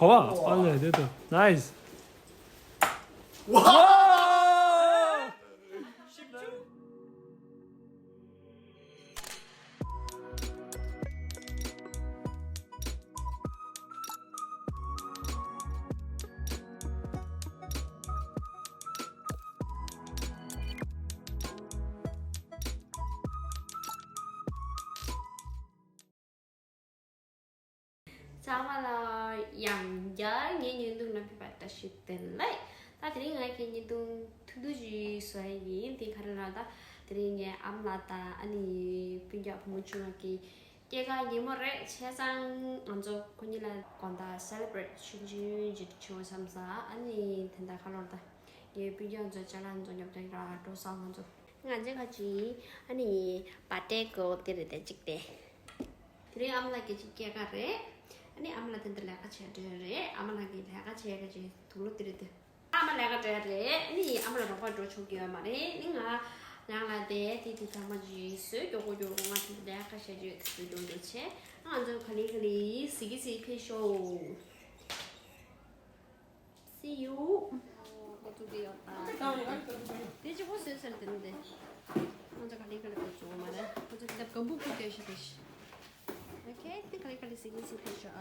커와 빨리 됐다. 나이스. 와! Sao mà là dần dớ như tôi nói phải ta sự tình lấy ta thì ngay khi như tôi thứ gì xoay gì thì khả năng ta thì nghe âm là ta anh bây giờ một chuyện là cái cái gì mà đấy sẽ sang anh cho coi như là còn ta celebrate chuyện gì chuyện tham gia anh thành ta khả năng ta như bây giờ cho cha lan cho nhậpใจra đồ xong anh cho ngàn chứ cái gì anh party có tiền để chích đấy thì âm là cái cái đấy ini amala tentu leka cedere, amala gitu leka cedere jadi dulu tidak tu. Amala leka cedere, ini amala apa dua cuci amare, ini yang ada di sama jisu, jogo mati leka cedere itu dulu ceh, anjur kali sigi pesho. See you. Betul dia apa? Dia cuma sesal tende. Anjur kali pesho amare, anjur kita kamu putih sih. Okay, kali sige siya.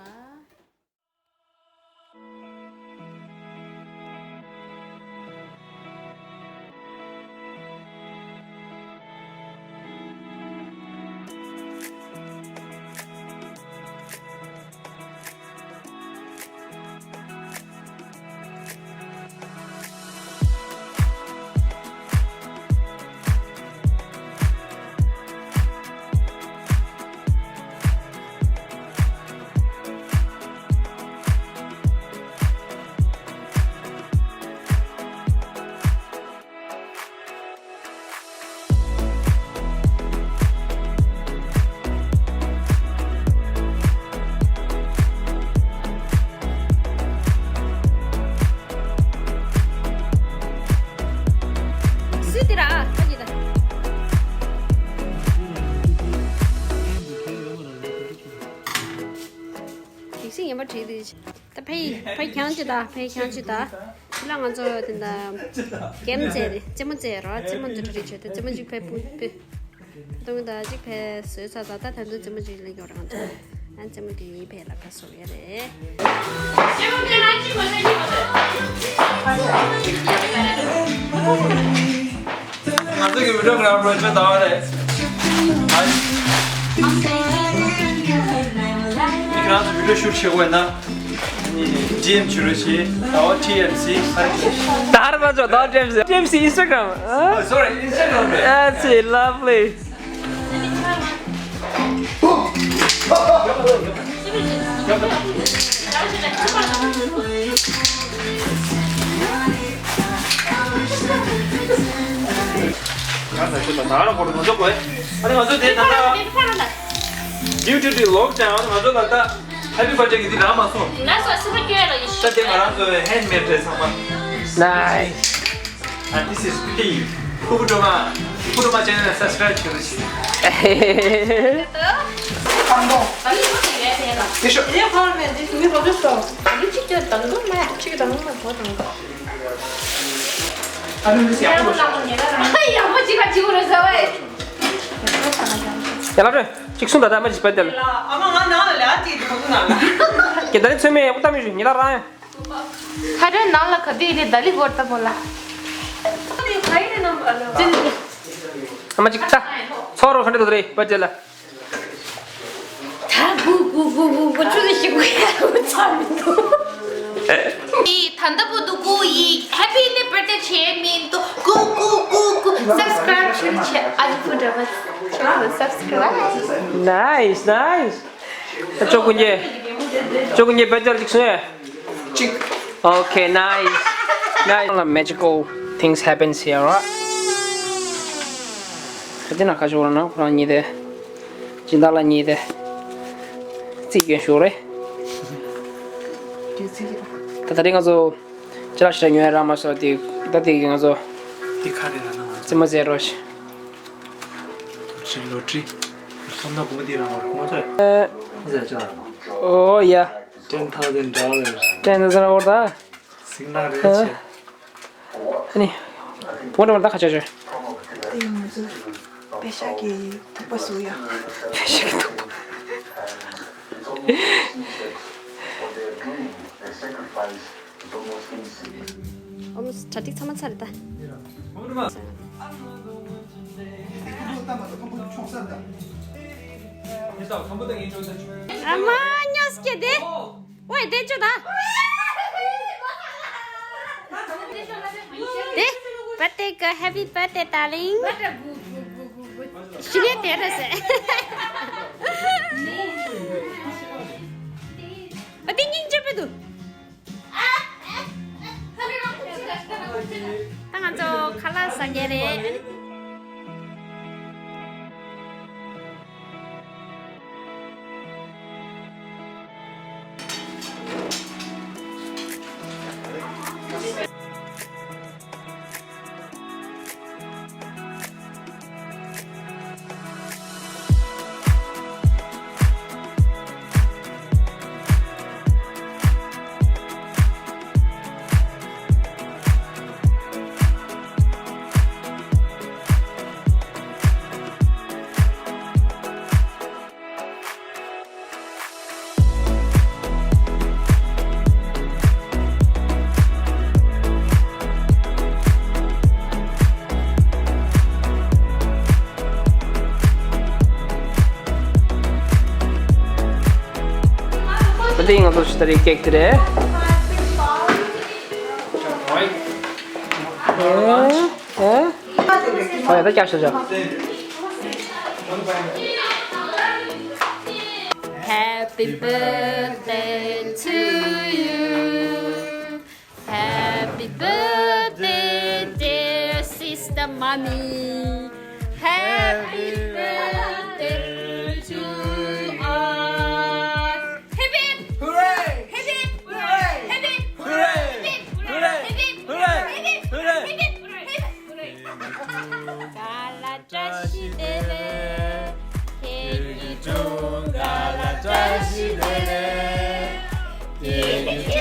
sinh mà chỉ thì ta phải kháng chứ ta là ngon rồi thì là kem dễ chứ mà dễ rồi chứ mà chỉ chơi chứ mà chỉ phải bút tôi đã chỉ phải sửa sao ta thành tôi chứ mà chỉ lấy cái đó ngon anh chứ mà chỉ phải là cái số đấy anh tôi kêu được làm rồi cho tao đấy 그래서 비디오 슛 치고 했나? GM 주르시, 나 TMC. 다 알아맞아, 나 제임스. 제임스 인스타그램. Oh, sorry, Instagram. That's it, lovely. 다 알아보는 거죠, 뭐? 아니 먼저 대단하다. YouTube lockdown 먼저 갔다 해피 버전이 디 남았어. 나서 스피커로 그때 말한 핸드메이드 상관. Nice. And this is P. 후보도마 채널 subscribe 해주시. 감동. 빨리 먹어야 돼. 계셔. 이제 가면 돼. 이미 먹었어. 우리 치킨 당근만 더 당근. 아니 근데 양보. 아이 아버지가 지구에서 왜? Yalah, ciksun dah macam sepeda. Amang ana lah ti tu na. Kita ni semua utama je, ni dah raya. Ada nala kadi ini dali gorta bola. Ni khai na ala. Ama cikta, sorok hendak tu deh, baca lah. 구 죽이시고 참도. 이 단다보도 이 해피 버스데이 체민도 구구구구 subscribe 치 아주 부드러워. subscribe. Nice, nice. Cokunye baca ciksun. Chick. Okay, nice, nice. Magical things happens here, right? Jadi nak kasih orang nak orang ni deh, cinta lah ni deh. Cikin sore. Tadi ngazo jelas senyum ramai soalnya tadi ngazo 이 카드는 cuma zero sih. 지금 로지. 손나 보디랑 맞아요. 이제 저. Oh ya, $10,000. 10,000 orada. Signal rich. 아니 보내면 다 가져줘. 이거 무슨 배샤기 덮어수야. 배식이 또. 어머 저tik 사만 차렸다. 아마 녀석게 돼. 왜 대줘다. 네? birthday girl, happy birthday, darling. 시리에 때렸어. 띵띵 잡혀도. tangan 저 칼라 사게래. Penting untuk dari kek tu deh. Oh ya, tak cash saja. Happy birthday to you. Happy birthday, dear sister mommy. Happy birthday to us. Hip hip hooray! Hip hip hooray! Hip hip hooray! Hip hip hooray! Hip hip hooray! Hip hip hooray! Hip hip hooray! 갈라자시 되래. 계기 좀 갈라자시 되래. 계기 좀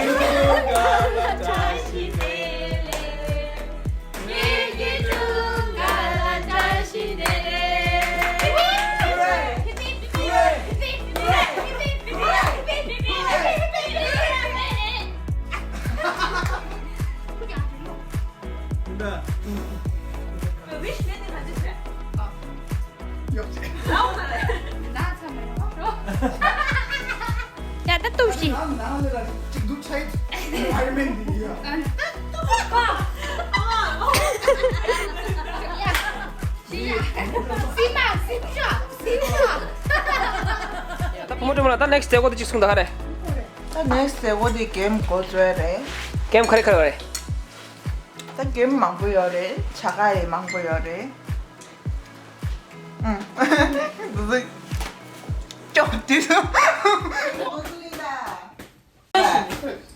갈라자시 되래. 계기 좀 갈라자시 되래. 야, 따뜻이. Kamu cuma nonton next day aku tuh cisung dah kare. next day 어디 게임 고줘래. Game kare kare. 딱 게임 망보여래. 자가에 망보여래. 응. 무슨 좀 뒤서.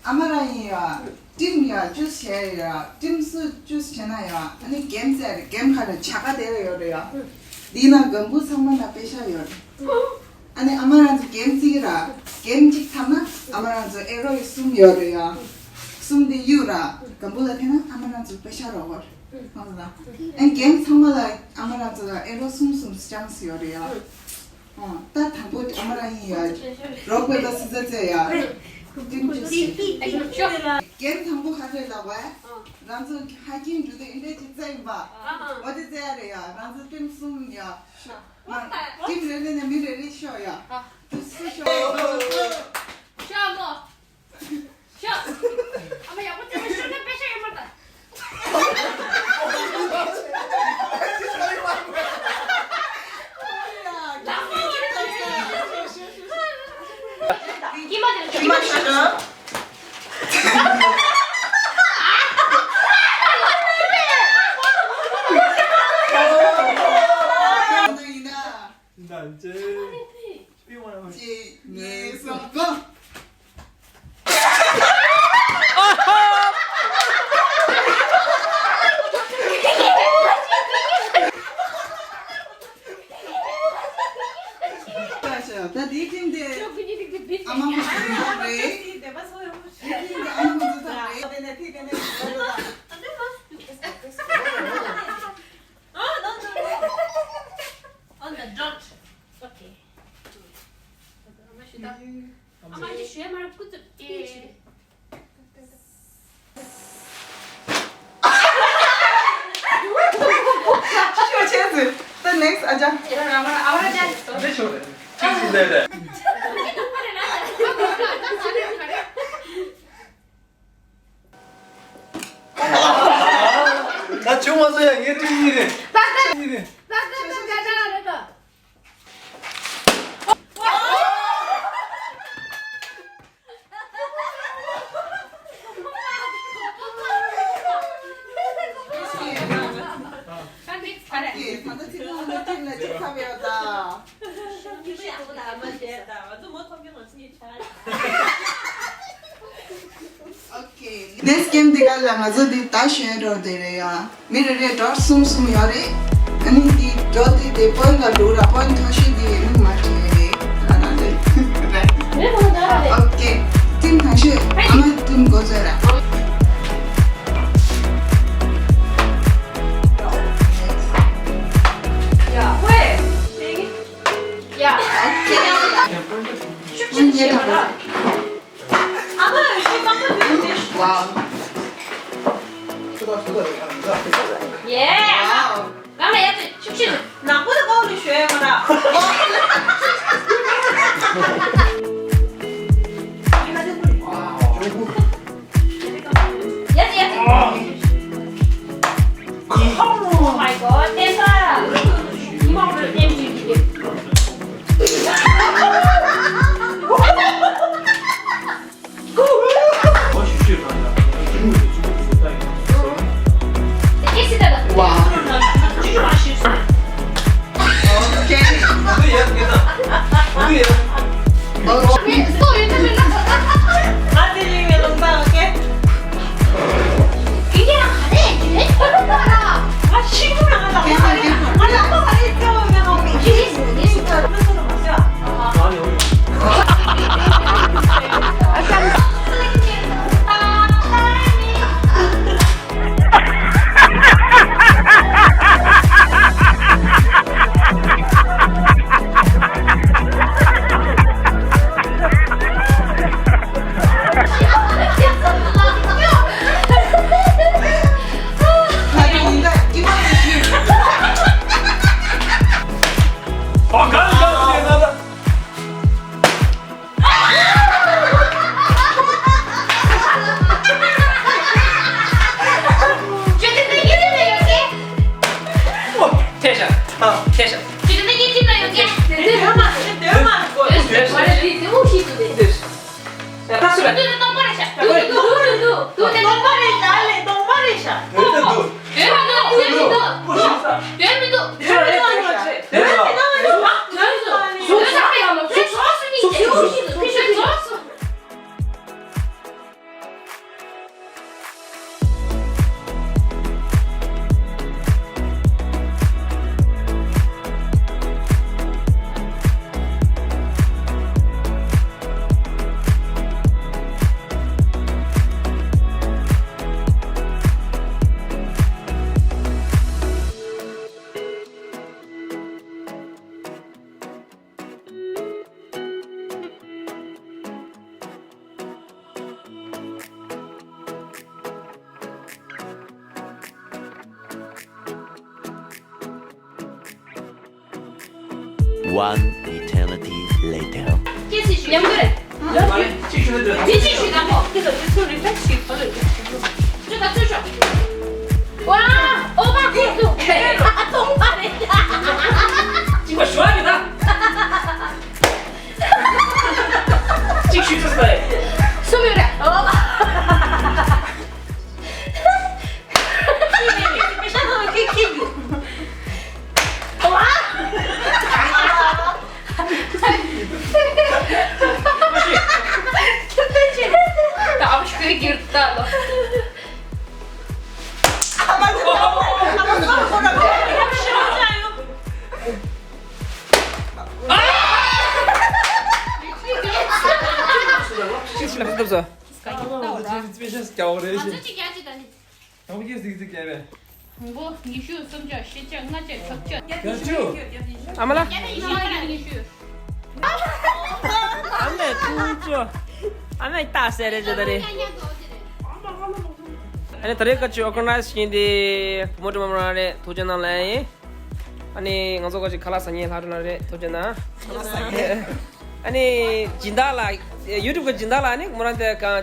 아마라이야. 찜이야 주스야. 찜스 주스잖아요. 아니 게임세 게임 하는 자가 되어요래요. 니나 건부 상만 앞에셔요. 아니 아마란즈 게임지라 게임직 타마 아마란즈 에러이 숨여래요. 숨디 유라 건부라 되나 아마란즈 빼셔라고. 맞나? 엔 게임 상마라 아마란즈가 에러 숨숨 스장스여래요. 딱 당고 아마라이야. 로그에다 쓰자제야. 게임 당고 가져라고 해. 란즈 하긴 주도 인데 진짜 임바. 어디 돼야래요. 란즈 좀 숨이야. 지금 내내 미래를 쉬어요. 쉬어. 쉬어 뭐. 쉬어. 아마 야구 때문에 쉬는 빼셔야 말다. 기마시죠? Tadi kan dia, amal 돼봐서요. 이게 아무것도 다 해. 되네, 되네. On the dot. Okay. Ama idzie się, ale kuty. Show chance. The next aja. Ahora ya. 내 쇼래. 네네. 나 지금 와서야 이게 찐이네. 찐이네. 예, 다들 지금 오늘 팀내 축하배웠다. Okay. Next game दिखा लगा जो दी ताशेर और दे रहे यार मेरे रे डॉट सुम यारे अनि दी डॉट दी पॉइंट का लोरा पॉइंट थाशी दी इन माटी रे खाना दे ओके टीम थाशी हमारे टीम को जरा 야. ये था 와우 예. 와우 가만 야들 축축. 나보다 거울이 쉬어야 봐라. 야들 야들. Oh my god, 대박. 이모를 땜지. 와우 오케이 아들이 농담할게. 아 친구랑 하려고 말이야. 아니 아빠가 했죠. 그냥 그래서 마셔. 텐션. 자, 박수를. One eternity later. 연결해. 치슈는 뒤치슈 나고. 쭈다 쭈쇼. 와, 오바 구두. 아, 동반이야. 지금 시원하다. 찍슈 있었어요. 소멸해. Tá, escorregueiro, tá? 실수를 할 수도 없어.教的 아 是， 저기 아직은 我们就是这个呗。 뭐 니슈 som저 시저 나저 적저 要酒， 아마라. 얘는 이거랑 니슈 안돼 뚜쭈. 안돼 따세래 저들이. 아니 드레까지 오르나스인데 모두마마레 도전하래. 아니 가서까지 칼라사니 하루나레 도전나. 아니 진달라 유튜브 진달라 아니 뭐란데 까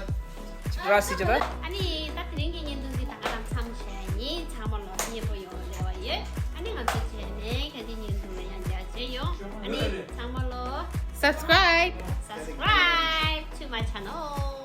라시잖아. 아니 나 드린 게 있는데 다가랑 참셔야니 참을로 예뻐요 레와예 아니 간체네 가진 인도에 앉아세요 아니 참을로 subscribe to my channel